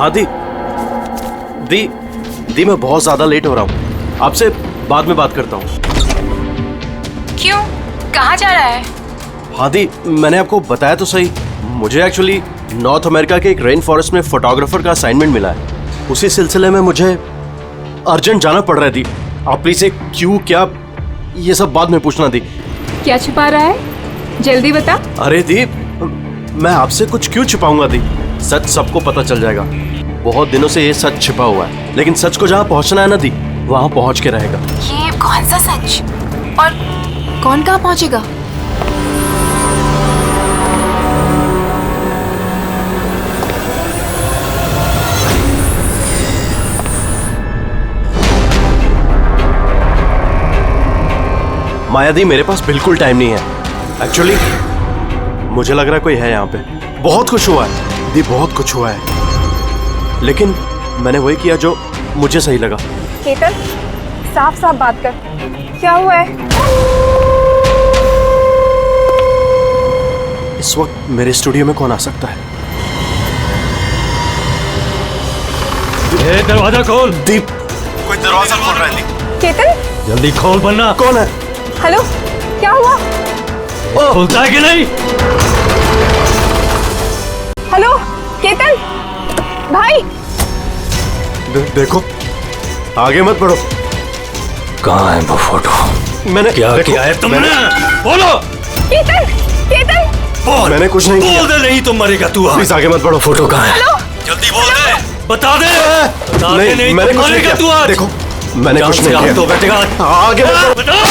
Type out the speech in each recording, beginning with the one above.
हाँ दी दी दी मैं बहुत ज्यादा लेट हो रहा हूँ, आपसे बाद में बात करता हूँ। क्यों, कहाँ जा रहा है? हाँ दी, मैंने आपको बताया तो सही, मुझे एक्चुअली नॉर्थ अमेरिका के एक रेन फॉरेस्ट में फोटोग्राफर का असाइनमेंट मिला है। उसी सिलसिले में मुझे अर्जेंट जाना पड़ रहा है दी। आप प्लीज एक क्यों क्या ये सब बाद में पूछना दी। क्या छुपा रहा है, जल्दी बता। अरे दी, मैं आपसे कुछ क्यों छुपाऊंगा दी, सच सबको पता चल जाएगा। बहुत दिनों से ये सच छिपा हुआ है, लेकिन सच को जहाँ पहुँचना है ना दी, वहाँ पहुँच के रहेगा। ये कौन सा सच, और कौन कहाँ पहुँचेगा? माया दी, मेरे पास बिल्कुल टाइम नहीं है। एक्चुअली मुझे लग रहा है कोई है यहाँ पे। बहुत कुछ हुआ है दी, बहुत कुछ हुआ है, लेकिन मैंने वही किया जो मुझे सही लगा। केतन, साफ साफ बात कर, क्या हुआ है? इस वक्त मेरे स्टूडियो में कौन आ सकता है? ये दरवाजा खोल। दीप, कोई दरवाजा खोल रहा है दी। केतन, जल्दी खोल वरना। कौन है? हेलो, क्या हुआ? खुलता है कि नहीं? हेलो केतन भाई। देखो, आगे मत बढ़ो। कहाँ है वो फोटो? मैंने क्या किया है तुमने? बोलो। केतन, केतन, बोल। मैंने कुछ नहीं किया। बोल दे, नहीं तो मरेगा तू। प्लीज आगे मत बढ़ो। फोटो कहाँ है? हेलो, जल्दी बोल दे, बता दे। बता दे, नहीं मैंने तो कुछ नहीं मरेगा किया। तू आज। देखो, मैंने कुछ नहीं किया। तो बैठेगा आगे मत बढ़ो। बता।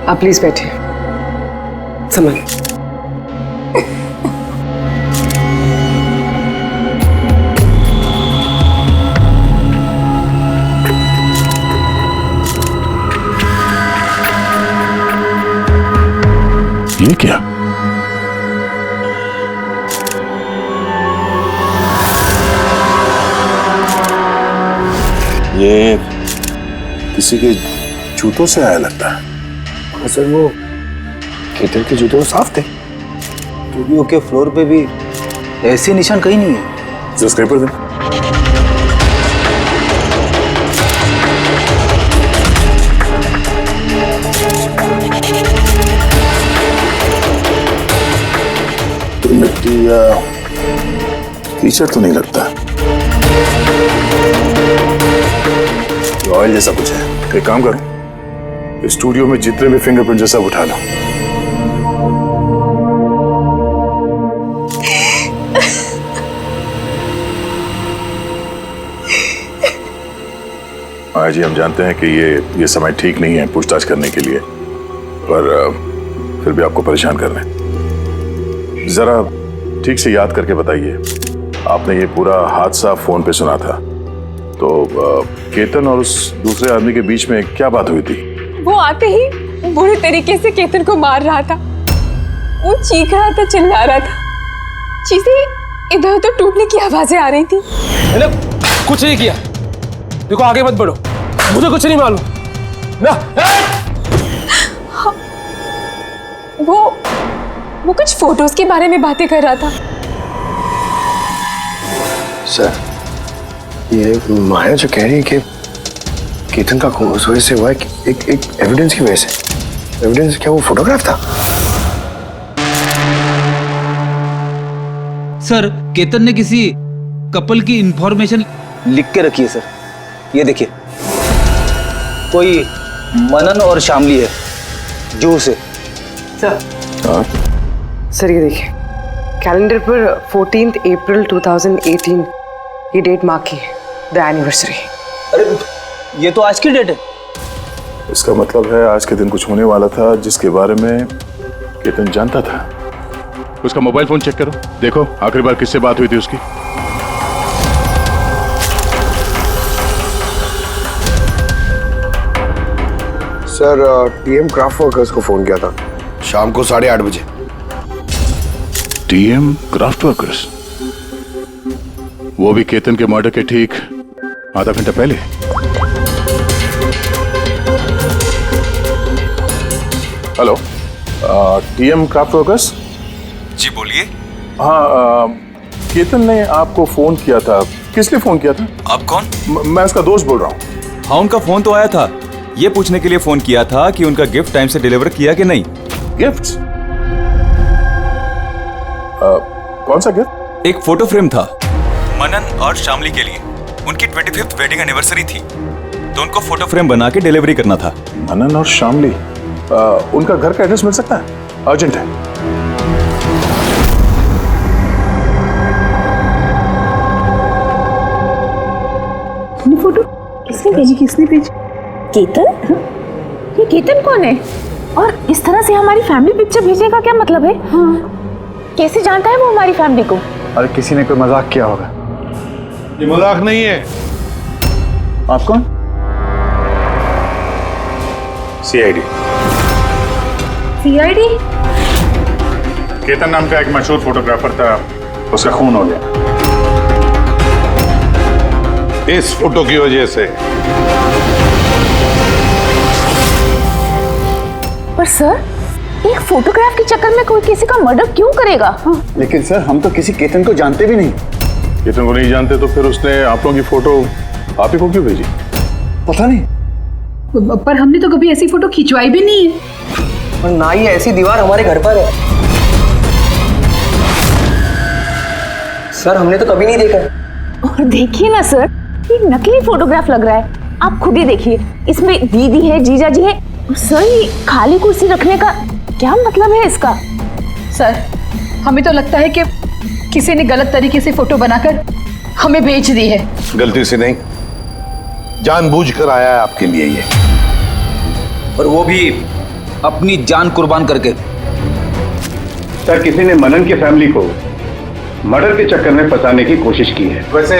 आप प्लीज बैठिए, संभल। ये क्या? ये किसी के जूतों से आया लगता है। सर वो केतन के जूते तो साफ थे, स्टूडियो के फ्लोर पे भी ऐसे निशान कहीं नहीं है। जो स्क्रेपर दे। तो मिट्टी या कीचड़ तो नहीं लगता, ऑयल जैसा कुछ है। एक काम करो, स्टूडियो में जितने भी फिंगरप्रिंट सब उठा लो। हाँ जी, हम जानते हैं कि ये समय ठीक नहीं है पूछताछ करने के लिए, पर फिर भी आपको परेशान कर रहे हैं। जरा ठीक से याद करके बताइए, आपने ये पूरा हादसा फोन पे सुना था, तो केतन और उस दूसरे आदमी के बीच में क्या बात हुई थी? वो आते ही बुरे तरीके से केतन को मार रहा था, वो चीख रहा था, चिल्ला रहा था, चीजें इधर उधर टूटने की आवाजें आ रही थी। मैंने कुछ नहीं किया, देखो आगे मत बढ़ो, मुझे कुछ नहीं मालूम ना। हाँ, वो कुछ फोटोज के बारे में बातें कर रहा था। सर, ये माया जो कह रही है कि केतन का खून उस वजह से हुआ है, एक एविडेंस की वजह से। एविडेंस क्या वो फोटोग्राफ था? सर, केतन ने किसी कपल की इंफॉर्मेशन लिख के रखी है सर, ये देखिए, कोई मनन और शामली है, जू से। सर, सर ये देखिए, कैलेंडर पर 14 अप्रैल 2018 ये डेट मार्क की है, द एनिवर्सरी। अरे ये तो आज की डेट है। इसका मतलब है आज के दिन कुछ होने वाला था जिसके बारे में केतन जानता था। उसका मोबाइल फोन चेक करो, देखो आखिरी बार किससे बात हुई थी उसकी। सर, टीएम क्राफ्ट वर्कर्स को फोन किया था शाम को 8:30 बजे। TM craft workers? वो भी केतन के मर्डर के ठीक आधा घंटा पहले। Hello, TM craft workers. जी बोलिए। हाँ, केतन ने आपको फोन किया था। किस लिए फोन किया था? आप कौन? मैं उसका दोस्त बोल रहा हूँ। हाँ, उनका फोन तो आया था। ये पूछने के लिए फोन किया था कि उनका गिफ्ट टाइम से डिलीवर किया कि नहीं। गिफ्ट्स? कौन सा गिफ्ट? एक फोटो फ्रेम था मनन और शामली के लिए। उनकी 25th वेडिंग एनिवर्सरी थी, तो उनको फोटो फ्रेम बना के डिलीवरी करना था। मनन और शामली, उनका घर का एड्रेस मिल सकता है? अर्जेंट है। फोटो किसने भेजी? केतन? ये केतन कौन है? और इस तरह से हमारी फैमिली पिक्चर भेजने का क्या मतलब है? कैसे जानता है वो हमारी फैमिली को? अरे किसी ने कोई मजाक किया होगा। ये मजाक नहीं है। आप कौन? सीआईडी। सीआईडी? केतन नाम का एक मशहूर फोटोग्राफर था, उसका खून हो गया इस फोटो की वजह से। पर सर, एक फोटोग्राफ के चक्कर में कोई किसी का मर्डर क्यों करेगा? लेकिन सर, हम तो किसी केतन को जानते भी नहीं। केतन को नहीं जानते तो फिर उसने आप लोगों की फोटो आप ही को क्यों भेजी? पता नहीं। पर हमने तो कभी ऐसी फोटो खिंचवाई भी नहीं है। और ना ही ऐसी दीवार हमारे घर पर है। सर, हमने तो कभी नहीं देखा। और देखिए ना सर, ये नकली फोटोग्राफ लग रहा है। आप खुद ही देखिए, इसमें दीदी है, जीजा जी है। सर, ये खाली कुर्सी रखने का क्या मतलब है इसका? सर, हमें तो लगता है कि किसी ने गलत तरीके से फोटो बनाकर हमें भेज दी है। गलती से नहीं, जानबूझकर आया है आपके लिए ये। और वो भी अपनी जान कुर्बान करके। सर, किसी ने मनन की फैमिली को मर्डर के चक्कर में फंसाने की कोशिश की है। वैसे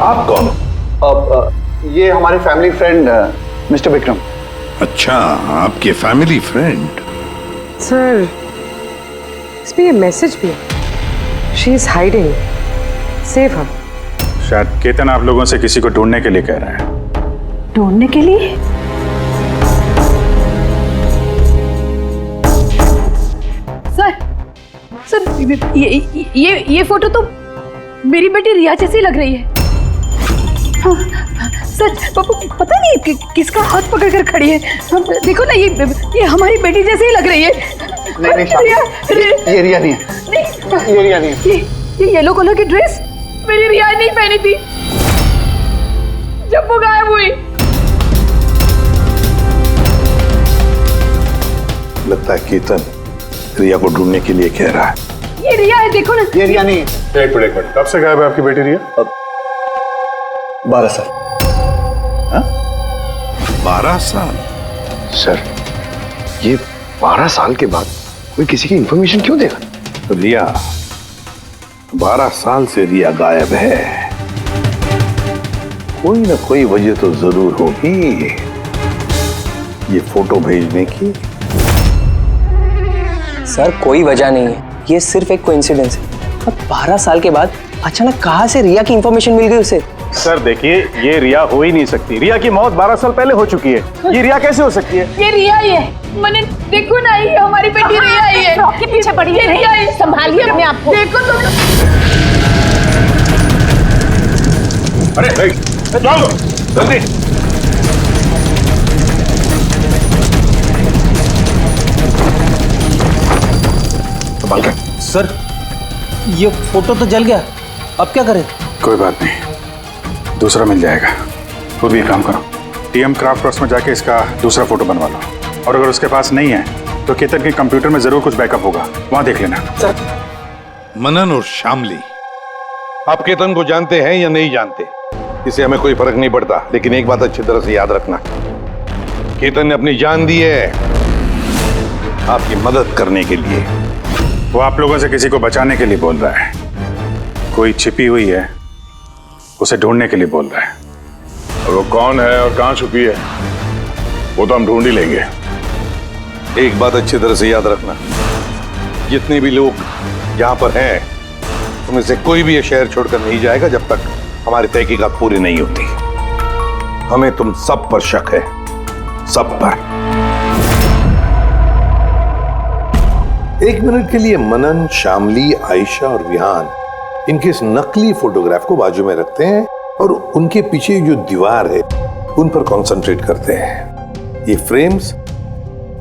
आप कौन? ये हमारे फैमिली फ्रेंड मिस्टर विक्रम। अच्छा, आपके फैमिली फ्रेंड। सर, इसमें ये मैसेज भी है। She is hiding, save her. शायद केतन आप लोगों से किसी को ढूंढने के लिए कह रहा है। ढूंढने के लिए? सर, ये फोटो तो मेरी बेटी रिया जैसी लग रही है। सर, पता नहीं किसका हाथ पकड़ कर खड़ी है। देखो ना, ये हमारी बेटी जैसी ही लग रही है। ये रिया नहीं है। ये रिया नहीं है। ये येलो कलर की ड्रेस मेरी रिया नहीं पहनी थी जब वो गायब हुई। लगता है केतन रिया को ढूंढने के लिए कह रहा है। ये रिया है, देखो ना। ये रिया नहीं है। एक मिनट, कब से गायब है आपकी बेटी रिया? 12 साल। 12 साल? सर, ये 12 साल के बाद कोई किसी की इंफॉर्मेशन क्यों देगा? रिया, 12 साल से रिया गायब है। कोई ना कोई वजह तो जरूर होगी ये फोटो भेजने की। सर, कोई वजह नहीं है, ये सिर्फ एक कोइंसिडेंस है। अब 12 साल के बाद अचानक कहां से रिया की इंफॉर्मेशन मिल गई उसे? सर देखिए, ये रिया हो ही नहीं सकती। रिया की मौत 12 साल पहले हो चुकी है। ये रिया कैसे हो सकती है? ये रिया ही है। मैंने देखो ना, ये हमारी बेटी रिया ही है। फ्रॉक के पीछे पड़ी है। रिया ही। संभालिए अपने आप को। देखो तुम। अरे जाओ जल्दी। सर, ये फोटो तो जल गया, अब क्या करें? कोई बात नहीं, दूसरा मिल जाएगा। खुद भी काम करो, टीएम क्राफ्ट वर्क्स में जाके इसका दूसरा फोटो बनवा लो। और अगर उसके पास नहीं है तो केतन के कंप्यूटर में जरूर कुछ बैकअप होगा, वहां देख लेना। सर, मनन और शामली, आप केतन को जानते हैं या नहीं जानते, इससे हमें कोई फर्क नहीं पड़ता। लेकिन एक बात अच्छी तरह से याद रखना, केतन ने अपनी जान दी है आपकी मदद करने के लिए। वो आप लोगों से किसी को बचाने के लिए बोल रहा है। कोई छिपी हुई है, उसे ढूंढने के लिए बोल रहा है। और वो कौन है और कहां छुपी है वो तो हम ढूंढ ही लेंगे। एक बात अच्छी तरह से याद रखना, जितने भी लोग यहां पर हैं तुम से कोई भी ये शहर छोड़कर नहीं जाएगा जब तक हमारी तहकीकात पूरी नहीं होती। हमें तुम सब पर शक है, सब पर। एक मिनट के लिए मनन, शामली, आयशा और विहान इनके इस नकली फोटोग्राफ को बाजू में रखते हैं और उनके पीछे जो दीवार है उन पर कंसंट्रेट करते हैं, ये फ्रेम्स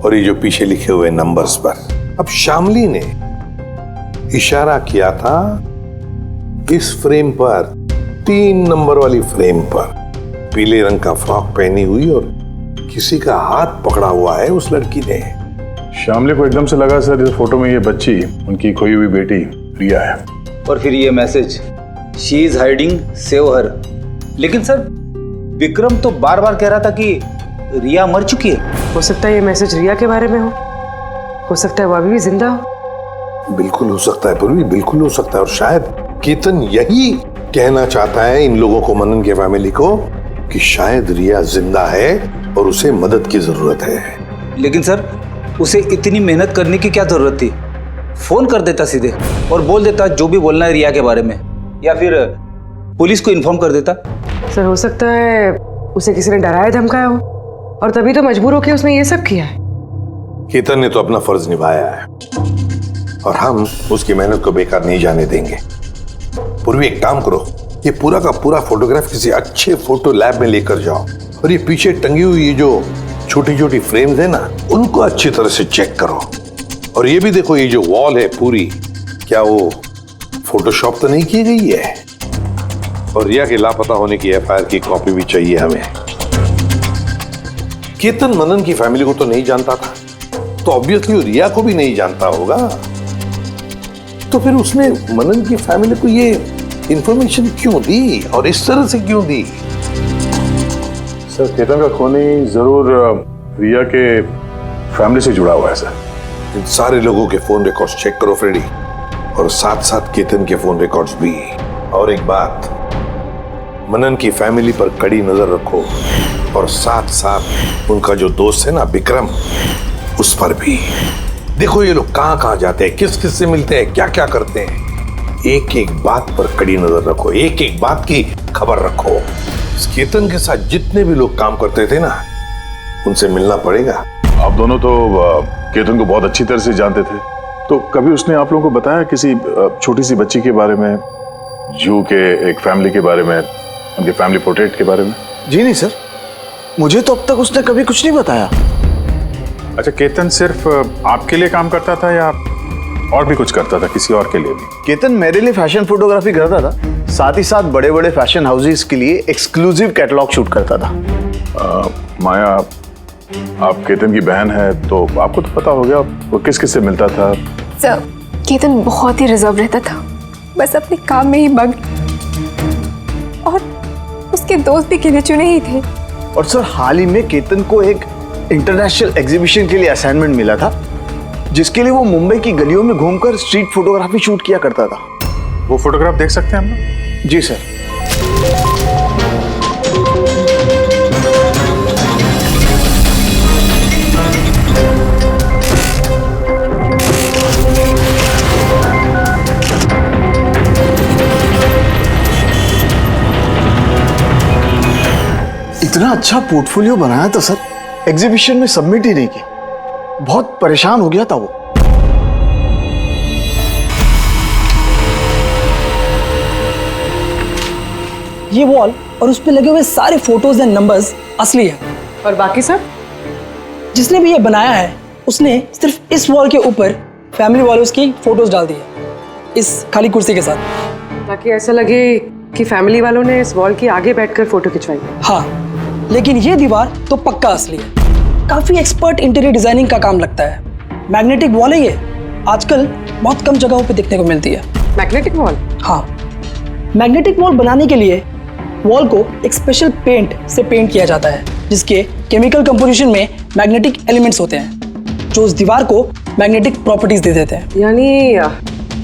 और ये जो पीछे लिखे हुए नंबर्स पर। अब शामली ने इशारा किया था इस फ्रेम पर, 3 नंबर वाली फ्रेम पर, पीले रंग का फ्रॉक पहनी हुई और किसी का हाथ पकड़ा हुआ है उस लड़की ने। शामली को एकदम से लगा सर इस फोटो में ये बच्ची उनकी खोई हुई बेटी रिया है। और फिर ये message, she is hiding, save her. लेकिन सर विक्रम तो बार बार कह रहा था कि रिया मर चुकी है। हो सकता है ये मैसेज रिया के बारे में हो सकता है वो अभी भी जिंदा हो। बिल्कुल हो सकता है पूर्वी, बिल्कुल हो सकता है। और शायद केतन यही कहना चाहता है इन लोगों को, मनन के फैमिली को, कि शायद रिया जिंदा है और उसे मदद की जरूरत है। लेकिन सर उसे इतनी मेहनत करने की क्या जरूरत थी? फोन कर देता सीधे और बोल देता जो भी बोलना है रिया के बारे में, या फिर पुलिस को इन्फॉर्म कर देता। सर हो सकता है उसे किसी ने डराया धमकाया हो और तभी तो मजबूर होकर उसने ये सब किया है। केतन ने तो अपना फर्ज निभाया है और हम उसकी मेहनत को बेकार नहीं जाने देंगे। पूर्वी एक काम करो, ये पूरा का पूरा फोटोग्राफ किसी अच्छे फोटो लैब में लेकर जाओ और ये पीछे टंगी हुई ये जो छोटी छोटी फ्रेम्स है ना, उनको अच्छी तरह से चेक करो। और ये भी देखो ये जो वॉल है पूरी, क्या वो फोटोशॉप तो नहीं की गई है? और रिया के लापता होने की एफआईआर की कॉपी भी चाहिए हमें। केतन मनन की फैमिली को तो नहीं जानता था, तो ऑब्वियसली रिया को भी नहीं जानता होगा। तो फिर उसने मनन की फैमिली को ये इंफॉर्मेशन क्यों दी और इस तरह से क्यों दी? सर केतन का खूनी जरूर रिया के फैमिली से जुड़ा हुआ है सर। इन सारे लोगों के फोन रिकॉर्ड्स चेक करो फ्रेडी, और साथ साथ केतन के फोन रिकॉर्ड्स भी। और एक बात, मनन की फैमिली पर कड़ी नजर रखो और साथ साथ उनका जो दोस्त है ना विक्रम, उस पर भी देखो ये लोग कहां कहां जाते हैं, किस किस से मिलते हैं, क्या क्या करते हैं। एक एक बात पर कड़ी नजर रखो, एक एक बात की खबर रखो। केतन के साथ जितने भी लोग काम करते थे ना, उनसे मिलना पड़ेगा। आप दोनों तो केतन को बहुत अच्छी तरह से जानते थे, तो कभी उसने आप लोगों को बताया किसी छोटी सी बच्ची के बारे में, जू के एक फैमिली के बारे में, उनके फैमिली पोर्ट्रेट के बारे में? जी नहीं सर, मुझे तो अब तक उसने कभी कुछ नहीं बताया। अच्छा, केतन सिर्फ आपके लिए काम करता था या और भी कुछ करता था किसी और के लिए भी? केतन मेरे लिए फैशन फोटोग्राफी करता था, साथ ही साथ बड़े बड़े फैशन हाउसेस के लिए एक्सक्लूसिव कैटलॉग शूट करता था। माया, आप केतन की बहन है तो आपको तो पता हो गया वो किस किस से मिलता था। सर केतन बहुत ही रिजर्व रहता था, बस अपने काम में ही मग्न, और उसके दोस्त भी गिने चुने ही थे। और सर हाल ही में केतन को एक इंटरनेशनल एग्जीबिशन के लिए असाइनमेंट मिला था, जिसके लिए वो मुंबई की गलियों में घूमकर स्ट्रीट फोटोग्राफी शूट किया करता था। वो फोटोग्राफ देख सकते हैं हम लोग? जी सर। इतना अच्छा पोर्टफोलियो बनाया था सर, एग्जीबिशन में सबमिट ही नहीं किया। बहुत परेशान हो गया था वो। ये वॉल और उस पे लगे हुए सारे फोटोज एंड नंबर्स असली है। और बाकी सब? जिसने भी ये बनाया है उसने सिर्फ इस वॉल के ऊपर फैमिली वालों की फोटोज डाल दी है, इस खाली कुर्सी के साथ, ताकि ऐसा लगे कि फैमिली वालों ने इस वॉल के आगे बैठकर फोटो खिंचवाई। हाँ, लेकिन ये दीवार तो पक्का असली है। काफी एक्सपर्ट इंटीरियर डिजाइनिंग का काम लगता है। मैग्नेटिक वॉल है ये, आजकल बहुत कम जगहों पे देखने को मिलती है। Magnetic wall? हाँ, मैग्नेटिक वॉल बनाने के लिए वॉल को एक स्पेशल पेंट से पेंट किया जाता है, जिसके केमिकल कंपोजिशन में मैग्नेटिक एलिमेंट्स होते हैं, जो उस दीवार को मैग्नेटिक प्रॉपर्टीज दे देते हैं। यानी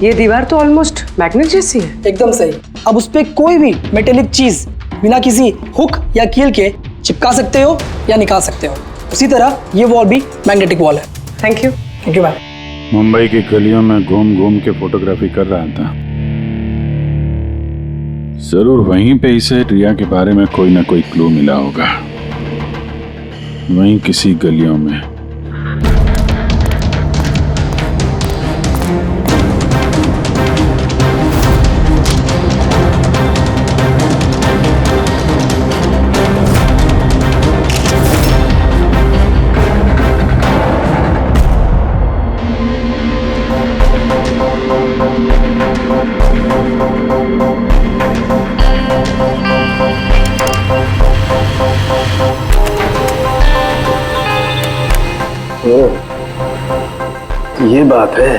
ये दीवार तो ऑलमोस्ट मैग्नेट जैसी है। एकदम सही। अब उस पे कोई भी मेटेलिक चीज बिना किसी हुक या कील के चिपका सकते हो या निकाल सकते हो। उसी तरह ये वॉल भी मैग्नेटिक वॉल है। Thank you. Thank you ma'am. Mumbai की गलियों में घूम घूम के फोटोग्राफी कर रहा था, जरूर वहीं पे इसे रिया के बारे में कोई ना कोई क्लू मिला होगा, वहीं किसी गलियों में। ये बात है।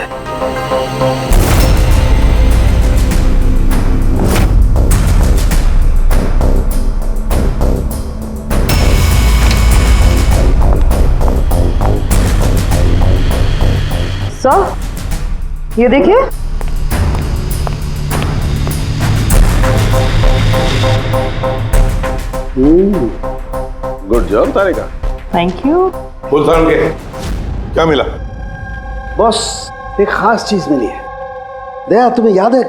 सर, ये देखिए। Good job Tarika. Thank you. Full sound के क्या मिला? बॉस, एक खास चीज मिली है। दया, तुम्हें याद है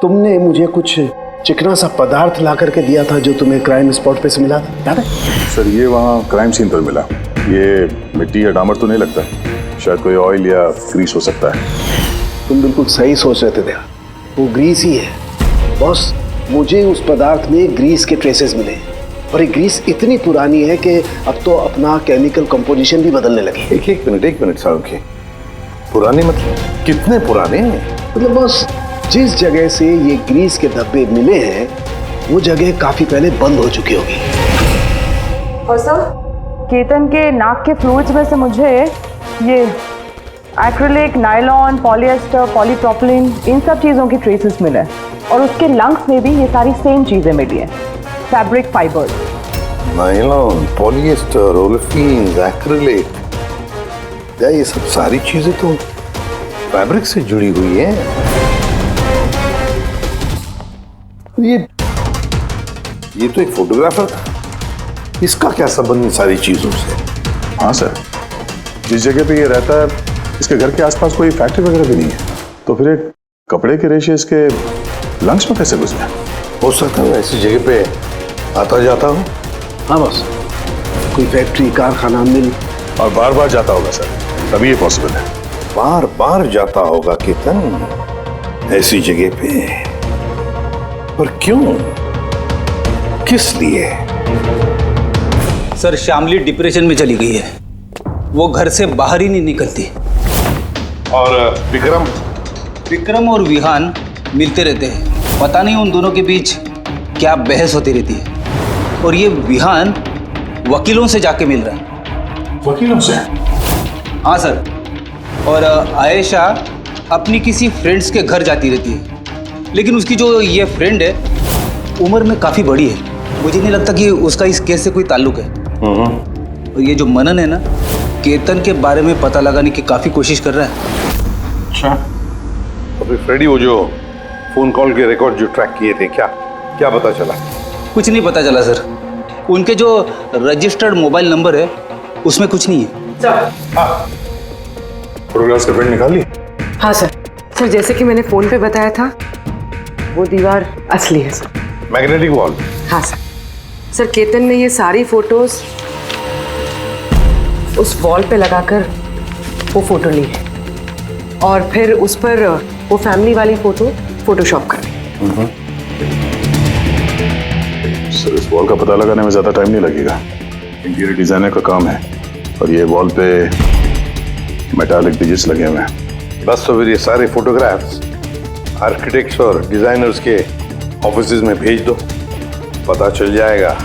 तुमने मुझे कुछ चिकना सा पदार्थ ला करके दिया था जो तुम्हें क्राइम स्पॉट पे से मिला था, याद है? सर ये वहाँ क्राइम सीन पर मिला। ये मिट्टी या डामर तो नहीं लगता, शायद कोई ऑयल या ग्रीस हो सकता है। तुम बिल्कुल सही सोच रहे थे दया, वो ग्रीस ही है। बॉस, मुझे उस पदार्थ में ग्रीस के ट्रेसेस मिले और ये ग्रीस इतनी पुरानी है कि अब तो अपना केमिकल कंपोजिशन भी बदलने लगी। एक मिनट साहब के पुराने मतलब कितने पुराने हैं? मतलब बॉस, जिस जगह से ये ग्रीस के धब्बे मिले हैं वो जगह काफी पहले बंद हो चुकी होगी। और सर, केतन के नाक के फ्लूइड्स में से मुझे ये एक्रिलिक, नायलॉन, पॉलिएस्टर, पॉलीप्रोपिलीन, इन सब चीज़ों की ट्रेसेस मिले और उसके लंग्स में भी ये सारी सेम चीज़ें मिली हैं, fabric fibres. Nylon, polyester, olefin, acrylic, ये सब सारी चीजें तो फैब्रिक से जुड़ी हुई हैं। ये तो एक फोटोग्राफर था, इसका क्या संबंध इन सारी चीजों से? हाँ सर, जिस जगह पे ये रहता है इसके घर के आसपास कोई फैक्ट्री वगैरह भी नहीं है, तो फिर एक कपड़े के रेशे इसके लंग्स में कैसे घुस गए? हो सकता है ऐसी जगह पे आता जाता हूँ। हाँ बॉस, कोई फैक्ट्री, कारखाना, मिल, और बार बार जाता होगा सर, तभी ये पॉसिबल है। बार बार जाता होगा केतन ऐसी जगह पे, पर क्यों, किस लिए? सर, श्यामली डिप्रेशन में चली गई है, वो घर से बाहर ही नहीं निकलती। और विक्रम और विहान मिलते रहते हैं, पता नहीं उन दोनों के बीच क्या बहस होती रहती है। और ये विहान वकीलों से जाके मिल रहा है। वकीलों से? हाँ सर, और आयशा अपनी किसी फ्रेंड्स के घर जाती रहती है, लेकिन उसकी जो ये फ्रेंड है उम्र में काफ़ी बड़ी है, मुझे नहीं लगता कि उसका इस केस से कोई ताल्लुक है। और ये जो मनन है ना, केतन के बारे में पता लगाने की काफ़ी कोशिश कर रहा है। अच्छा, अभी फ्रेडी वो जो फोन कॉल के रिकॉर्ड जो ट्रैक किए थे, क्या पता चला? कुछ नहीं पता चला सर, उनके जो रजिस्टर्ड मोबाइल नंबर है उसमें कुछ नहीं है। फोटोग्राफ्स का प्रिंट निकाल ली? हाँ सर। सर, जैसे कि मैंने फोन पे बताया था, वो दीवार असली है सर, मैग्नेटिक वॉल। हाँ सर। सर, केतन ने ये सारी फोटोज उस वॉल पे लगाकर वो फोटो ली है और फिर उस पर वो फैमिली वाली फोटो फोटोशॉप कर दी। सर, इस वॉल का पता लगाने में ज्यादा टाइम नहीं लगेगा, इंटीरियर डिजाइनर का काम है, और ये वॉल पे मेटालिक डिजिट्स लगे हुए हैं। बस तो फिर ये सारे फोटोग्राफ्स आर्किटेक्ट्स और डिजाइनर्स के ऑफिसेज में भेज दो, पता चल जाएगा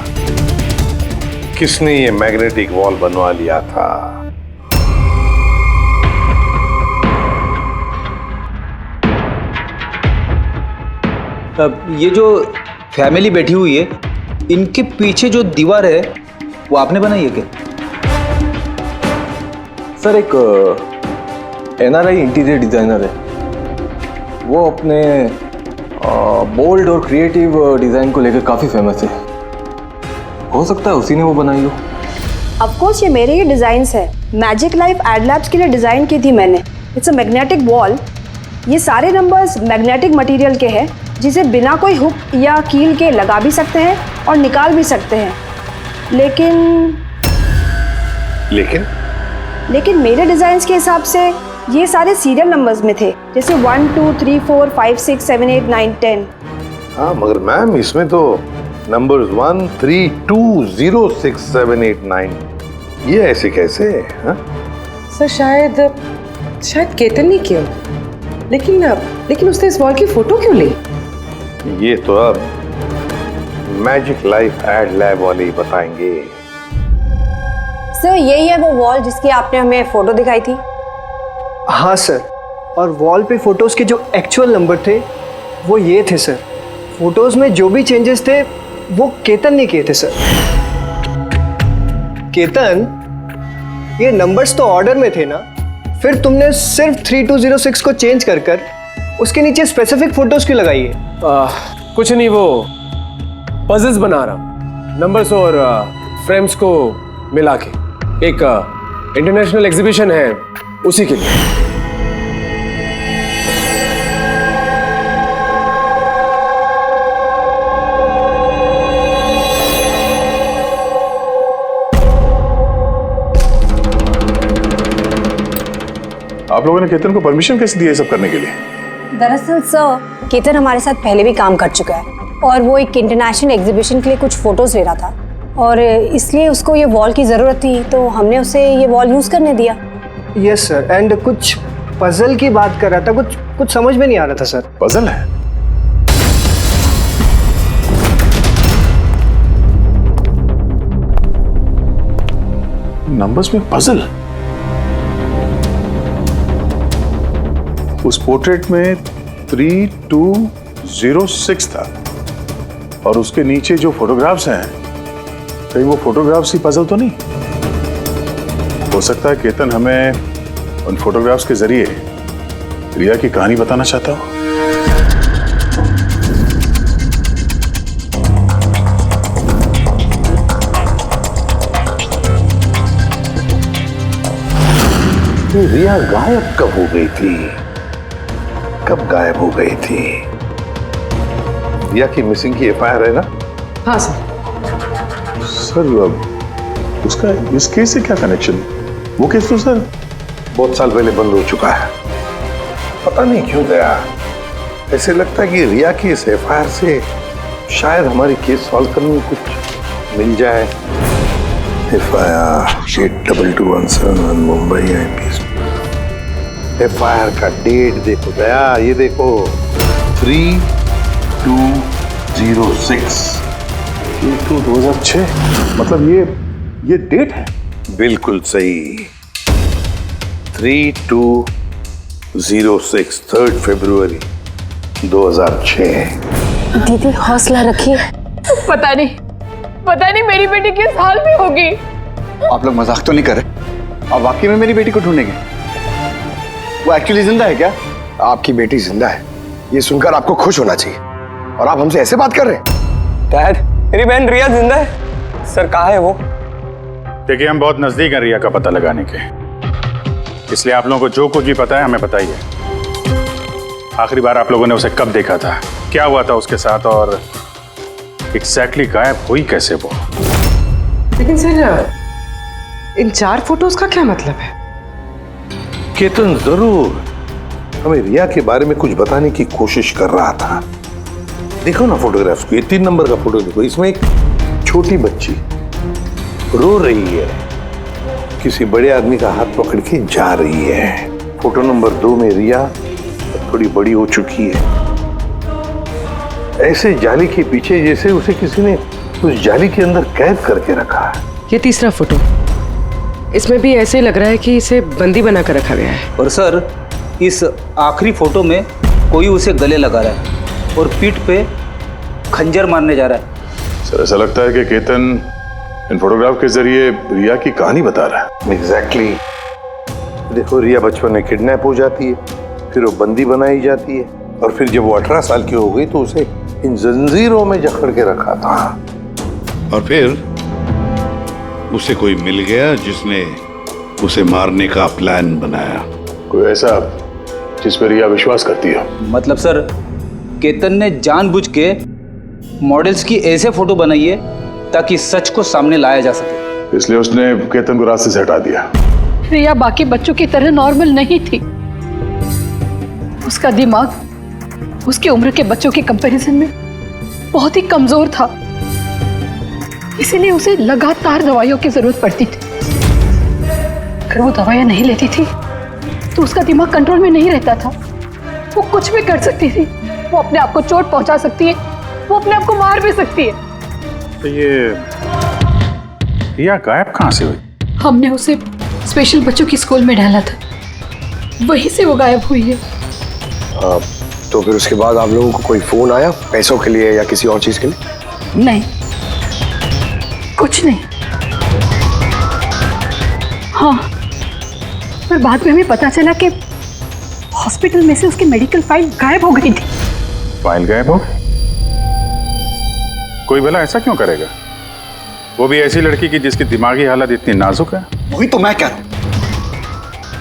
किसने ये मैग्नेटिक वॉल बनवा लिया था। अब ये जो फैमिली बैठी हुई है, इनके पीछे जो दीवार है वो आपने बनाई है क्या? सर, एक एनआरआई इंटीरियर डिजाइनर है, वो अपने बोल्ड और क्रिएटिव डिजाइन को लेकर काफी फेमस है, हो सकता है उसी ने वो बनाई हो। ऑफ कोर्स ये मेरे ही डिजाइन्स है, मैजिक लाइफ एड लैब्स के लिए डिजाइन की थी मैंने। इट्स अ मैग्नेटिक वॉल, ये सारे नंबर्स मैग्नेटिक मटेरियल के हैं जिसे बिना कोई हुक या कील के लगा भी सकते हैं और निकाल भी सकते हैं। लेकिन मेरे डिज़ाइंस के हिसाब से ये सारे सीरियल नंबर्स में थे, जैसे 1 2 3 4 5 6 7 8 9 10। हाँ मगर मैम इसमें तो नंबर्स 1 3 2 0 6 7 8 9 ये ऐसे कैसे? हाँ? सर शायद केतन ने किया, लेकिन उसने इस वॉल की फोटो क्यों ली? ये तो अब मैजिक लाइफ एड लैब वाले ही बताएंगे। सर यही है वो वॉल जिसकी आपने हमें फोटो दिखाई थी? हाँ सर, और वॉल पे फोटोज के जो एक्चुअल नंबर थे वो ये थे सर। फोटोज में जो भी चेंजेस थे वो केतन ने किए थे सर। केतन, ये नंबर्स तो ऑर्डर में थे ना, फिर तुमने सिर्फ 3206 को चेंज कर उसके नीचे स्पेसिफिक फोटोज क्यों लगाई है? कुछ नहीं, वो पजल्स बना रहा, नंबर्स और फ्रेम्स को मिला के एक इंटरनेशनल एग्जीबिशन है उसी के लिए। आप लोगों ने केतन को परमिशन कैसे दी है सब करने के लिए? दरअसल सर केतन हमारे साथ पहले भी काम कर चुका है और वो एक इंटरनेशनल एग्जीबिशन के लिए कुछ फोटोज ले रहा था और इसलिए उसको ये वॉल की ज़रूरत थी, तो हमने उसे ये वॉल यूज़ करने दिया। यस सर, एंड कुछ पजल की बात कर रहा था, कुछ समझ में नहीं आ रहा था सर। पजल है? नंबर्स में पजल? उस पोर्ट्रेट में 3206 था और उसके नीचे जो फोटोग्राफ्स हैं, कहीं वो फोटोग्राफ्स ही पजल तो नहीं? हो सकता है केतन हमें उन फोटोग्राफ्स के जरिए रिया की कहानी बताना चाहता हो। रिया गायब कब हो गई थी? कब गायब हो गई थी? रिया की मिसिंग की एफआईआर है ना? हाँ सर। सर उसका इस केस से क्या कनेक्शन? वो केस तो सर बहुत साल पहले बंद हो चुका है, पता नहीं क्यों गया। ऐसे लगता है कि रिया की इस एफआईआर से शायद हमारी केस सॉल्व करने में कुछ मिल जाए। FIR 8221 Mumbai IPS. एफआईआर का डेट देखो दया, ये देखो 3206 2006। मतलब ये डेट है? बिल्कुल सही, 3206 3 फरवरी 2006। दीदी हौसला रखिए। पता नहीं मेरी बेटी किस हाल में होगी। आप लोग मजाक तो नहीं कर रहे? आप वाकई में मेरी बेटी को ढूंढेंगे? वो एक्चुअली जिंदा है क्या? आपकी बेटी जिंदा है, ये सुनकर आपको खुश होना चाहिए, और आप हमसे ऐसे बात कर रहे हैं? डैड, मेरी बहन रिया जिंदा है। सर कहाँ है वो? देखिए, हम बहुत नजदीक हैं रिया का पता लगाने के, इसलिए आप लोगों को जो कुछ भी पता है हमें बताइए। आखिरी बार आप लोगों ने उसे कब देखा था, क्या हुआ था उसके साथ, और एग्जैक्टली गायब हुई कैसे वो? लेकिन सर इन 4 फोटोज का क्या मतलब है? केतन जरूर हमें रिया के बारे में कुछ बताने की कोशिश कर रहा था। देखो ना फोटोग्राफ्स को, ये 3 नंबर का फोटो देखो, इसमें एक छोटी बच्ची रो रही है, किसी बड़े आदमी का हाथ पकड़ के जा रही है। फोटो नंबर 2 में रिया थोड़ी बड़ी हो चुकी है, ऐसे जाली के पीछे जैसे उसे किसी ने उस जाली के अंदर कैद करके रखा है। ये तीसरा फोटो, इसमें भी ऐसे लग रहा है कि इसे बंदी बना कर रखा गया है। और सर इस आखिरी फोटो में कोई उसे गले लगा रहा है और पीठ पे खंजर मारने जा रहा है। सर ऐसा लगता है कि केतन इन फोटोग्राफ के जरिए रिया की कहानी बता रहा है। एग्जैक्टली। देखो रिया बचपन में किडनैप हो जाती है, फिर वो बंदी बनाई जाती है, और फिर जब वो 18 साल की हो गई तो उसे इन जंजीरों में जकड़ के रखा था। और फिर उसे कोई मिल गया जिसने उसे मारने का प्लान बनाया। कोई ऐसा जिस पर रिया विश्वास करती है? मतलब सर केतन ने जानबूझ के मॉडल्स की ऐसे फोटो बनाई है ताकि सच को सामने लाया जा सके। इसलिए उसने केतन को रास्ते से हटा दिया। रिया बाकी बच्चों की तरह नॉर्मल नहीं थी। उसका दिमाग उसकी उम्र के बच्चों के कंपैरिजन में बहुत ही कमजोर था, इसीलिए उसे लगातार दवाइयों की जरूरत पड़ती थी। अगर वो दवाइयां नहीं लेती थी तो उसका दिमाग कंट्रोल में नहीं रहता था। वो कुछ भी कर सकती थी, वो अपने आप को चोट पहुंचा सकती है, वो अपने आप को मार भी सकती है। तो ये रिया गायब कहाँ से हुई? हमने उसे स्पेशल बच्चों की स्कूल में डाला था, वहीं से वो गायब हुई है। तो फिर उसके बाद आप लोगों को कोई फोन आया पैसों के लिए या किसी और चीज के लिए? नहीं, कुछ नहीं। हाँ, पर बाद में हमें पता चला कि हॉस्पिटल में से उसकी मेडिकल फाइल गायब हो गई थी। फाइल गायब हो गई? कोई भला ऐसा क्यों करेगा? वो भी ऐसी लड़की की जिसकी दिमागी हालत इतनी नाजुक है। वही तो मैं कह रहा हूं।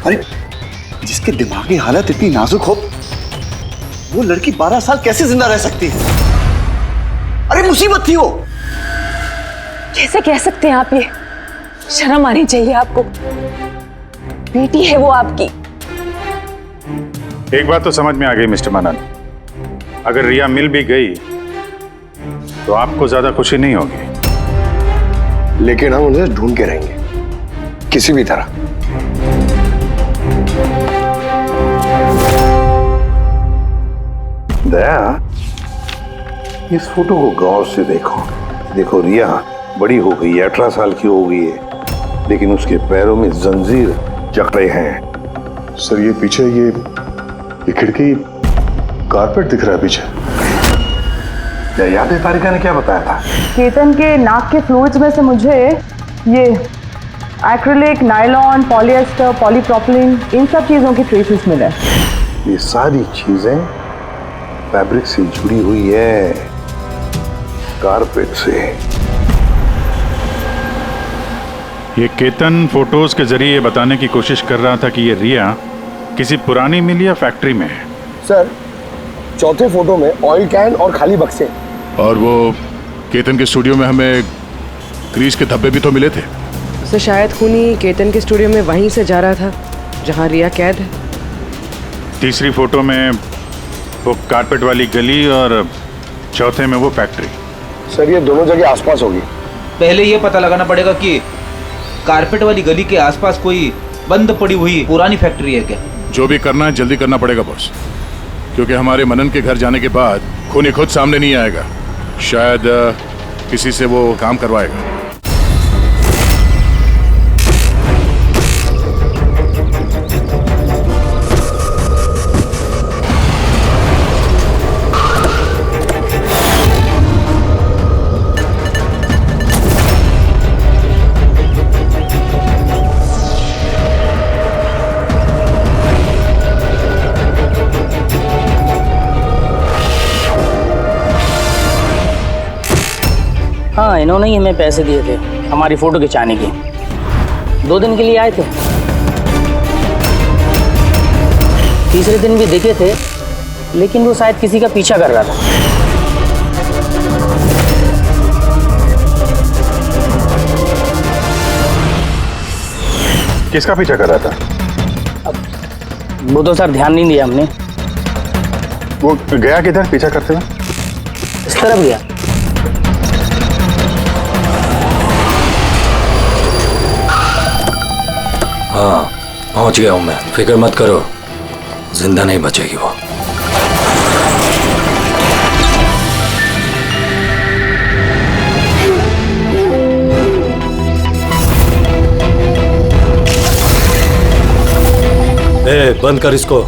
अरे जिसकी दिमागी हालत इतनी नाजुक हो, वो लड़की 12 साल कैसे जिंदा रह सकती है? अरे मुसीबत थी वो। कैसे कह सकते हैं आप ये? शर्म आनी चाहिए आपको। बेटी है वो आपकी। एक बात तो समझ में आ गई मिस्टर मनन, अगर रिया मिल भी गई तो आपको ज्यादा खुशी नहीं होगी। लेकिन हम उन्हें ढूंढ के रहेंगे किसी भी तरह। दया, इस फोटो को गौर से देखो। देखो रिया बड़ी हो गई है, 18 साल की हो गई है, लेकिन उसके पैरों में जंजीर जकड़े हैं। सर ये पीछे ये खिड़की कारपेट दिख रहा है पीछे। याद है तारिका ने क्या बताया था? केतन के नाक के फ्लूइड्स में से मुझे ये एक्रिलिक, नायलॉन, पॉलिएस्टर, पॉलीप्रोपिलीन, इन सब चीजों की ट्रेसेस मिले। ये सारी चीजें फैब्रिक से जुड़ी हुई है, कारपेट से। ये केतन फोटोज के जरिए ये बताने की कोशिश कर रहा था कि ये रिया किसी पुरानी मिल या फैक्ट्री में है। सर, चौथे फोटो में ऑयल कैन और खाली बक्से। और वो केतन के स्टूडियो में हमें ग्रीस के धब्बे भी तो मिले थे। सर शायद खूनी केतन के स्टूडियो में वहीं से जा रहा था जहां रिया कैद है। तीसरी फोटो में वो कारपेट वाली गली और चौथे में वो फैक्ट्री। सर ये दोनों जगह आसपास होगी। पहले ये पता लगाना पड़ेगा कि कारपेट वाली गली के आसपास कोई बंद पड़ी हुई पुरानी फैक्ट्री है क्या? जो भी करना है जल्दी करना पड़ेगा बॉस, क्योंकि हमारे मनन के घर जाने के बाद खूनी खुद सामने नहीं आएगा। शायद किसी से वो काम करवाएगा। हाँ, इन्होंने ही हमें पैसे दिए थे हमारी फोटो खिंचाने की। 2 दिन के लिए आए थे, तीसरे दिन भी दिखे थे, लेकिन वो शायद किसी का पीछा कर रहा था। किसका पीछा कर रहा था? वो तो सर ध्यान नहीं दिया हमने। वो गया किधर पीछा करते हुए? इस तरफ गया। हाँ, पहुंच गया हूं मैं, फिक्र मत करो, जिंदा नहीं बचेगी वो। बंद कर इसको।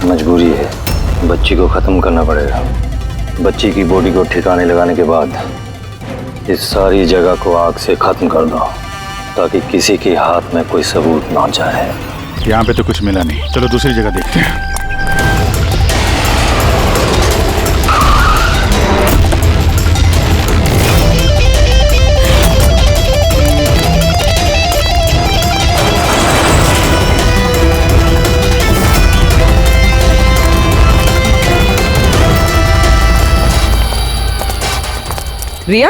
मजबूरी है, बच्ची को खत्म करना पड़ेगा। बच्ची की बॉडी को ठिकाने लगाने के बाद इस सारी जगह को आग से खत्म कर दो, ताकि किसी के हाथ में कोई सबूत ना जाए। यहाँ पे तो कुछ मिला नहीं, चलो दूसरी जगह देखते हैं। रिया,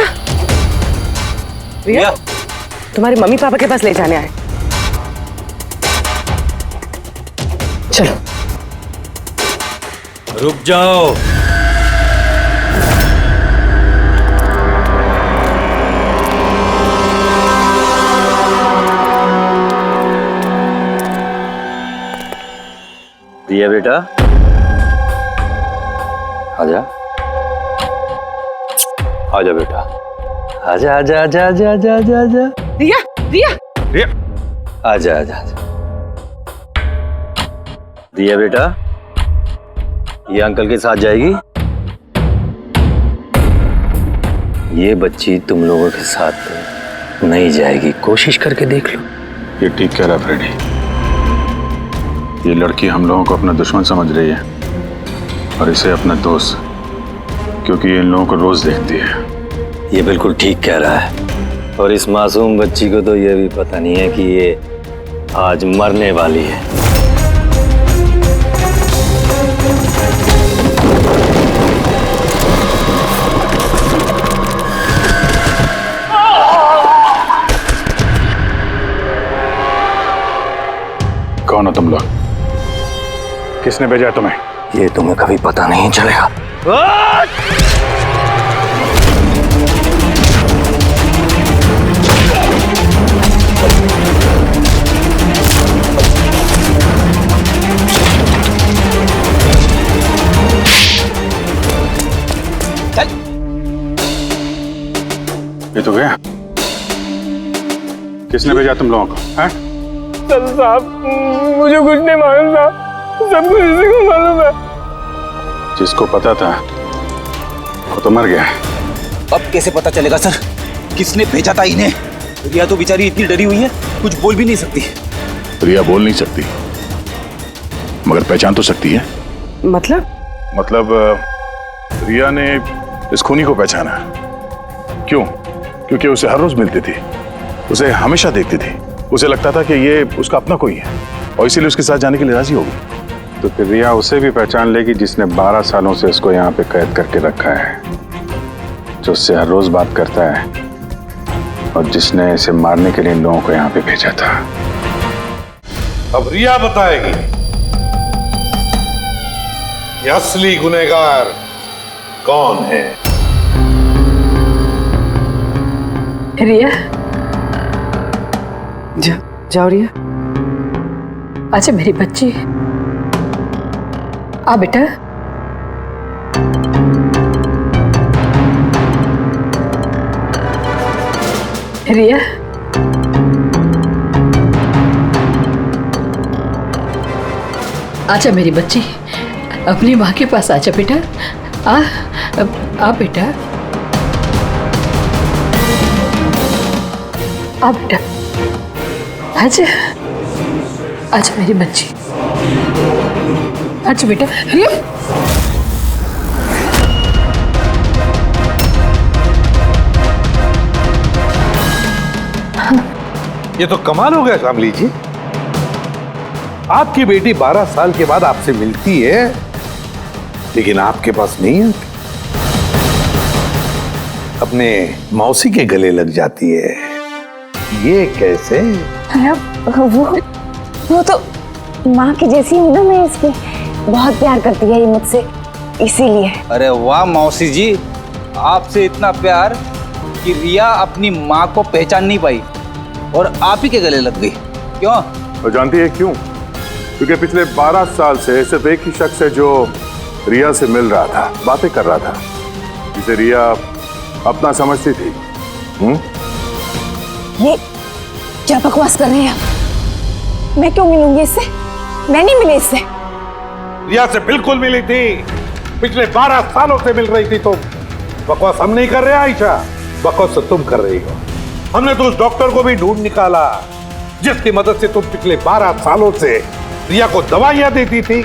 रिया, तुम्हारे मम्मी पापा के पास ले जाने आए। चलो। रुक जाओ। रिया बेटा, आजा आजा बेटा, आजा आजा आजा आजा आजा आजा आजा। रिया, रिया, रिया, आजा आजा आजा। रिया बेटा, ये अंकल के साथ जाएगी। ये बच्ची तुम लोगों के साथ नहीं जाएगी, कोशिश करके देख लो। ये ठीक कह रहा फ्रेडी, ये लड़की हम लोगों को अपना दुश्मन समझ रही है और इसे अपना दोस्त, क्योंकि ये इन लोगों को रोज देखती है। ये बिल्कुल ठीक कह रहा है, और इस मासूम बच्ची को तो ये भी पता नहीं है कि ये आज मरने वाली है। कौन हो तुम लोग? किसने भेजा तुम्हें? ये तुम्हें कभी पता नहीं चलेगा। ये तो गया। किसने भेजा तुम लोगों को? हैं? साहब, मुझे कुछ नहीं मालूम साहब, सब कुछ इसी को मालूम है। जिसको पता था वो तो मर गया। अब कैसे पता चलेगा सर किसने भेजा था इन्हें? रिया तो बेचारी इतनी डरी हुई है, कुछ बोल भी नहीं सकती। रिया बोल नहीं सकती, मगर पहचान तो सकती है। मतलब रिया ने इस खूनी को पहचाना। क्यों? क्योंकि उसे हर रोज मिलती थी, उसे हमेशा देखती थी, उसे लगता था कि ये उसका अपना कोई है और इसीलिए उसके साथ जाने के लिए राजी हो गई। तो फिर रिया उसे भी पहचान लेगी जिसने 12 सालों से उसको यहाँ पे कैद करके रखा है, जो उससे हर रोज बात करता है और जिसने इसे मारने के लिए इन लोगों को यहाँ पे भेजा था। अब रिया बताएगी ये असली गुनहगार कौन है। रिया, जाओ रिया। अच्छा मेरी बच्ची, आ बेटा। रिया, आजा मेरी बच्ची, अपनी माँ के पास आजा बेटा। आ बेटा, आ बेटा, आजा आजा मेरी बच्ची, आजा बेटा। रिया, ये तो कमाल हो गया शामली जी, आपकी बेटी 12 साल के बाद आपसे मिलती है लेकिन आपके पास नहीं है, अपने मौसी के गले लग जाती है। ये कैसे? वो तो माँ की जैसी हूँ ना मैं इसकी, बहुत प्यार करती है ये मुझसे, इसीलिए। अरे वाह मौसी जी, आपसे इतना प्यार कि रिया अपनी माँ को पहचान नहीं पाई और आप ही के गले लग गई। क्यों? और जानती है क्यों? क्योंकि पिछले 12 साल से सिर्फ एक ही शख्स है जो रिया से मिल रहा था, बातें कर रहा था, जिसे रिया अपना समझती थी। ये क्या बकवास कर रहे हैं? मैं क्यों मिलूंगी इससे? मैं नहीं मिली इससे। रिया से बिल्कुल मिली थी, पिछले 12 सालों से मिल रही थी तुम। बकवास हम नहीं कर रहे आयशा, बकवास तो तुम कर रही हो। हमने तो उस डॉक्टर को भी ढूंढ निकाला जिसकी मदद से तुम पिछले 12 सालों से रिया को दवाइयां देती थी,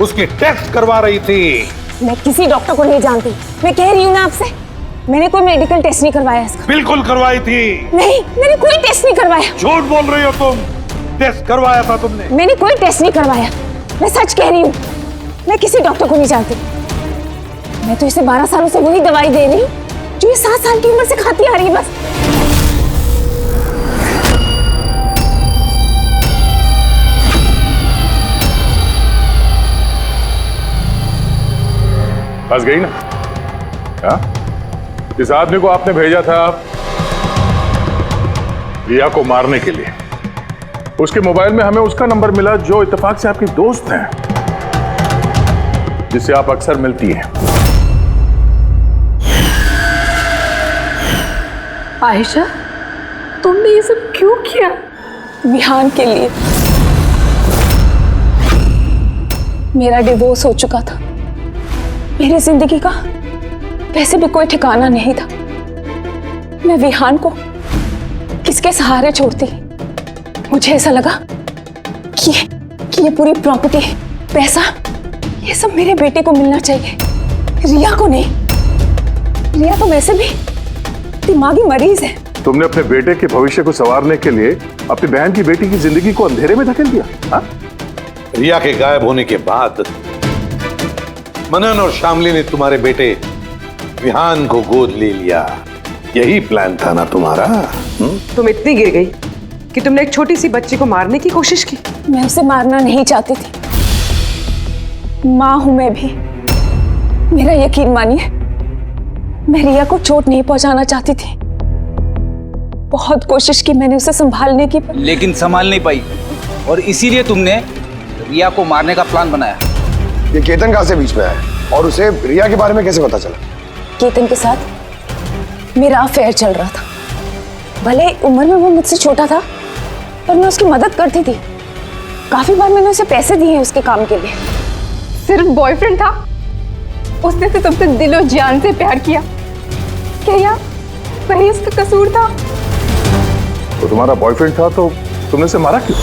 उसकी टेस्ट करवा रही थी। मैं किसी डॉक्टर को नहीं जानती, मैं कह रही हूँ ना आपसे, मैंने कोई मेडिकल टेस्ट नहीं करवाया इसका। बिल्कुल करवाई थी। नहीं, मैंने कोई टेस्ट नहीं करवाया। झूठ बोल रही हो तुम, टेस्ट करवाया था तुमने। मैंने कोई टेस्ट नहीं करवाया, मैं सच कह रही हूँ। मैं किसी डॉक्टर को नहीं जानती, मैं तो इसे 12 सालों से वही दवाई दे रही हूँ जो ये 7 साल की उम्र से खाती आ रही है बस। फंस गई ना? हाँ? इस आदमी को आपने भेजा था रिया को मारने के लिए। उसके मोबाइल में हमें उसका नंबर मिला जो इत्तेफाक से आपकी दोस्त है, जिससे आप अक्सर मिलती हैं। आयशा, तुमने ये सब क्यों किया? विहान के लिए। मेरा डिवोर्स हो चुका था, मेरी जिंदगी का वैसे भी कोई ठिकाना नहीं था। मैं विहान को किसके सहारे छोड़ती? मुझे ऐसा लगा कि ये पूरी प्रॉपर्टी, पैसा, ये सब मेरे बेटे को मिलना चाहिए, रिया को नहीं। रिया तो वैसे भी दिमागी मरीज है। तुमने अपने बेटे के भविष्य को संवारने के लिए अपनी बहन की बेटी की जिंदगी को अंधेरे में धकेल दिया। हाँ? रिया के गायब होने के बाद मनन और शामली ने तुम्हारे बेटे विहान को गोद ले लिया। यही प्लान था ना तुम्हारा? तुम इतनी गिर गई कि तुमने एक छोटी सी बच्ची को मारने की कोशिश की। मैं उसे मारना नहीं चाहती थी, माँ हूं मैं भी। मेरा यकीन मानिए, मैं रिया को चोट नहीं पहुंचाना चाहती थी। बहुत कोशिश की मैंने उसे संभालने की, लेकिन संभाल नहीं पाई और इसीलिए तुमने रिया को मारने का प्लान बनाया। ये केतन कहाँ से बीच में आया और उसे रिया के बारे में कैसे पता चला? केतन के साथ मेरा अफेयर चल रहा था। भले उम्र में वो मुझसे छोटा था, पर मैं उसकी मदद करती थी। काफी बार मैंने उसे पैसे दिए उसके काम के लिए। सिर्फ बॉयफ्रेंड था, उसने तो तुमसे दिलो जान से प्यार किया। क्या वही उसका कसूर था? तो तुम्हारा बॉयफ्रेंड था तो तुमने उसे मारा क्यों?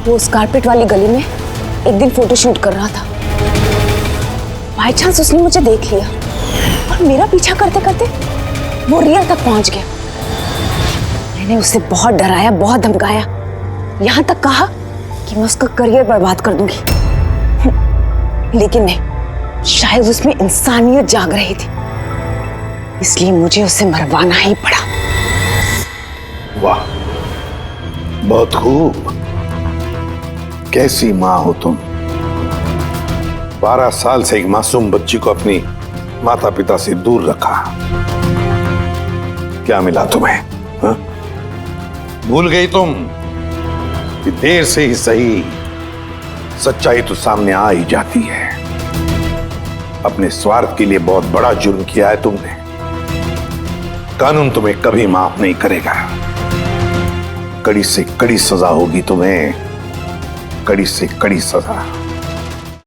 वो उस कारपेट वाली गली में एक दिन फोटोशूट कर रहा था। बाय चांस उसने मुझे देख लिया और मेरा पीछा करते करते वो रिया तक पहुंच गया। मैंने उसे बहुत डराया, बहुत धमकाया, यहां तक कहा कि मैं उसका करियर बर्बाद कर दूंगी। लेकिन नहीं, शायद उसमें इंसानियत जाग रही थी, इसलिए मुझे उसे मरवाना ही पड़ा। वाह, बहुत खूब। कैसी माँ हो तुम? 12 साल से एक मासूम बच्ची को अपनी माता पिता से दूर रखा। क्या मिला तुम्हें? हा? भूल गई तुम कि देर से ही सही सच्चाई तो सामने आ ही जाती है। अपने स्वार्थ के लिए बहुत बड़ा जुर्म किया है तुमने। कानून तुम्हें कभी माफ नहीं करेगा। कड़ी से कड़ी सजा होगी तुम्हें, कड़ी से कड़ी सजा।